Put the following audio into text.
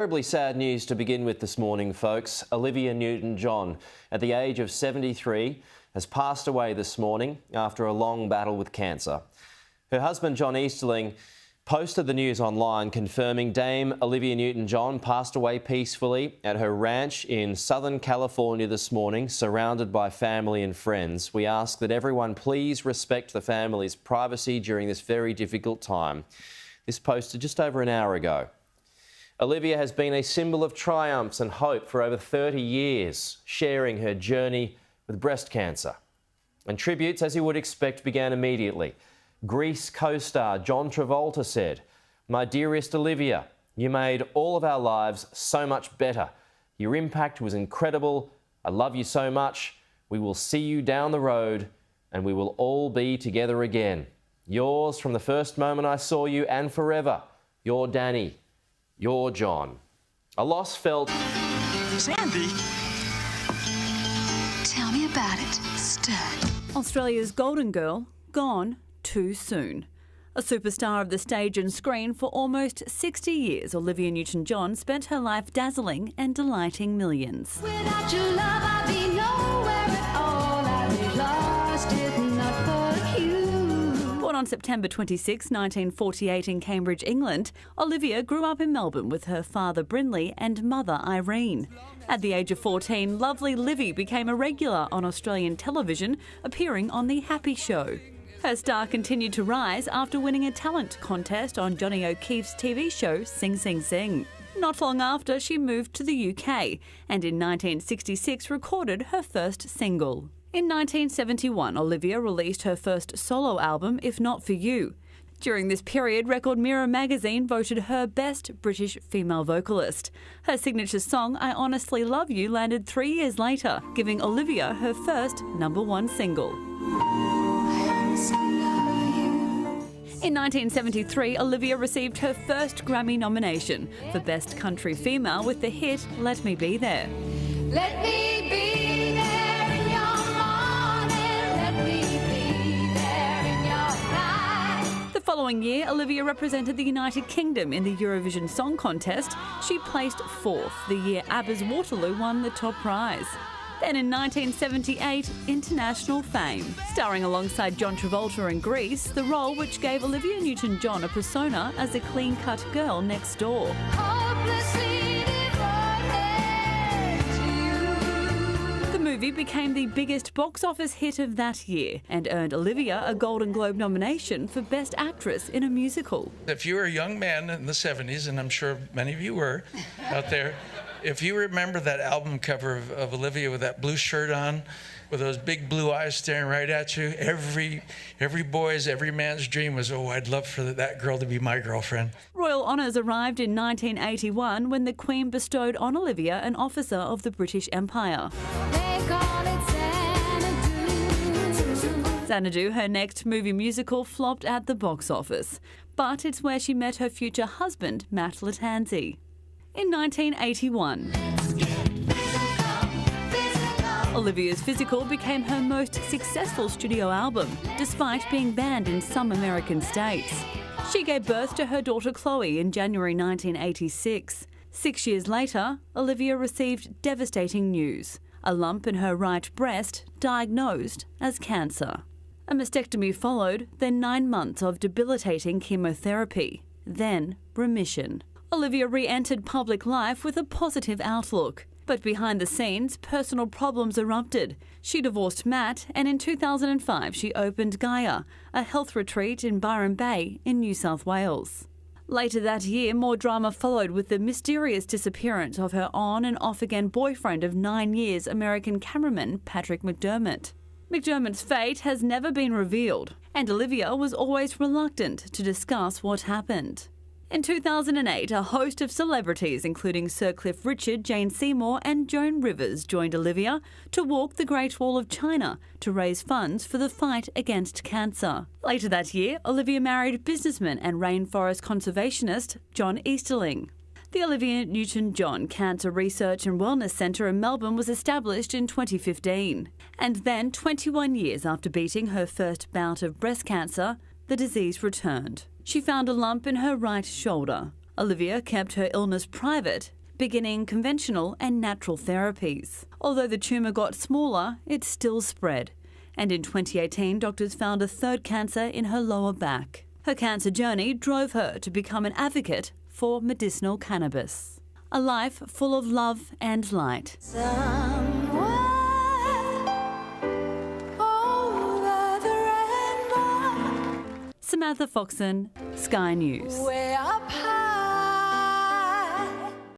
Terribly sad news to begin with this morning, folks. Olivia Newton-John, at the age of 73, has passed away this morning after a long battle with cancer. Her husband, John Easterling, posted the news online confirming Dame Olivia Newton-John passed away peacefully at her ranch in Southern California this morning, surrounded by family and friends. We ask that everyone please respect the family's privacy during this very difficult time. This posted just over an hour ago. Olivia has been a symbol of triumphs and hope for over 30 years, sharing her journey with breast cancer. And tributes, as you would expect, began immediately. Grease co-star John Travolta said, "My dearest Olivia, you made all of our lives so much better. Your impact was incredible. I love you so much. We will see you down the road and we will all be together again. Yours from the first moment I saw you and forever. Your Danny. Your John." A loss felt... Sandy? Tell me about it, Stern. Australia's golden girl, gone too soon. A superstar of the stage and screen for almost 60 years, Olivia Newton-John spent her life dazzling and delighting millions. Without your love, I'd be nowhere at all. I'd be lost if not for you. Born on September 26, 1948 in Cambridge, England, Olivia grew up in Melbourne with her father Brindley and mother Irene. At the age of 14, lovely Livy became a regular on Australian television, appearing on The Happy Show. Her star continued to rise after winning a talent contest on Johnny O'Keefe's TV show Sing Sing Sing. Not long after, she moved to the UK and in 1966 recorded her first single. In 1971, Olivia released her first solo album, If Not For You. During this period, Record Mirror magazine voted her best British female vocalist. Her signature song, I Honestly Love You, landed 3 years later, giving Olivia her first #1 single. In 1973, Olivia received her first Grammy nomination for Best Country Female with the hit Let Me Be There. Let me be there in your morning. Let me be there in your night. The following year, Olivia represented the United Kingdom in the Eurovision Song Contest. She placed 4th, the year ABBA's Waterloo won the top prize. Then in 1978, international fame. Starring alongside John Travolta in Grease, the role which gave Olivia Newton-John a persona as a clean-cut girl next door. Hopelessly devoted to you. The movie became the biggest box office hit of that year and earned Olivia a Golden Globe nomination for Best Actress in a Musical. If you were a young man in the 70s, and I'm sure many of you were out there, if you remember that album cover of Olivia with that blue shirt on, with those big blue eyes staring right at you, every man's dream was, oh, I'd love for that girl to be my girlfriend. Royal honours arrived in 1981 when the Queen bestowed on Olivia an Officer of the British Empire. They call it Xanadu. Xanadu, her next movie musical, flopped at the box office. But it's where she met her future husband, Matt Lattanzi. In 1981, Olivia's Physical became her most successful studio album, despite being banned in some American states. She gave birth to her daughter Chloe in January 1986. 6 years later, Olivia received devastating news: a lump in her right breast diagnosed as cancer. A mastectomy followed, then 9 months of debilitating chemotherapy, then remission. Olivia re-entered public life with a positive outlook. But behind the scenes, personal problems erupted. She divorced Matt, and in 2005 she opened Gaia, a health retreat in Byron Bay in New South Wales. Later that year, more drama followed with the mysterious disappearance of her on and off-again boyfriend of 9 years, American cameraman Patrick McDermott. McDermott's fate has never been revealed, and Olivia was always reluctant to discuss what happened. In 2008, a host of celebrities, including Sir Cliff Richard, Jane Seymour and Joan Rivers, joined Olivia to walk the Great Wall of China to raise funds for the fight against cancer. Later that year, Olivia married businessman and rainforest conservationist John Easterling. The Olivia Newton-John Cancer Research and Wellness Centre in Melbourne was established in 2015. And then, 21 years after beating her first bout of breast cancer, the disease returned. She found a lump in her right shoulder. Olivia kept her illness private, beginning conventional and natural therapies. Although the tumour got smaller, it still spread. And in 2018, doctors found a third cancer in her lower back. Her cancer journey drove her to become an advocate for medicinal cannabis. A life full of love and light. Samantha Foxon, Sky News.